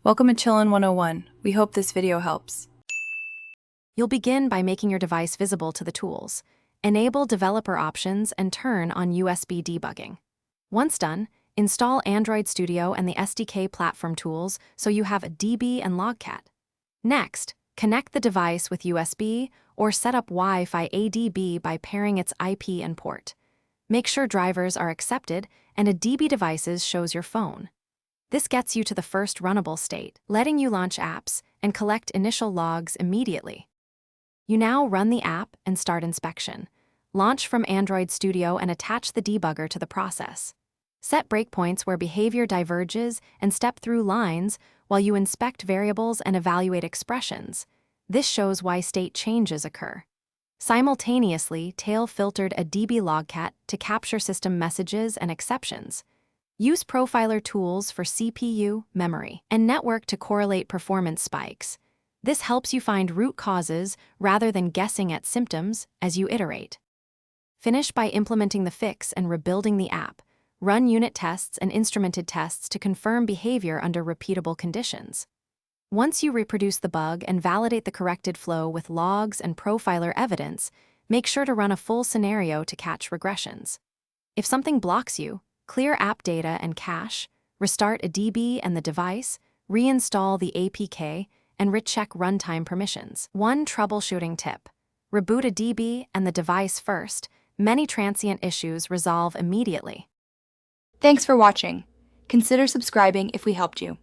Welcome to Chillin' 101. We hope this video helps. You'll begin by making your device visible to the tools. Enable developer options and turn on USB debugging. Once done, install Android Studio and the SDK platform tools so you have DB and Logcat. Next, connect the device with USB or set up Wi-Fi ADB by pairing its IP and port. Make sure drivers are accepted and a DB devices shows your phone. This gets you to the first runnable state, letting you launch apps and collect initial logs immediately. You now run the app and start inspection. Launch from Android Studio and attach the debugger to the process. Set breakpoints where behavior diverges and step through lines while you inspect variables and evaluate expressions. This shows why state changes occur. Simultaneously, tail filtered a DB Logcat to capture system messages and exceptions. Use profiler tools for CPU, memory, and network to correlate performance spikes. This helps you find root causes rather than guessing at symptoms as you iterate. Finish by implementing the fix and rebuilding the app. Run unit tests and instrumented tests to confirm behavior under repeatable conditions. Once you reproduce the bug and validate the corrected flow with logs and profiler evidence, make sure to run a full scenario to catch regressions. If something blocks you, clear app data and cache, restart a DB and the device, reinstall the APK, and recheck runtime permissions. One troubleshooting tip: reboot a DB and the device first. Many transient issues resolve immediately. Thanks for watching. Consider subscribing if we helped you.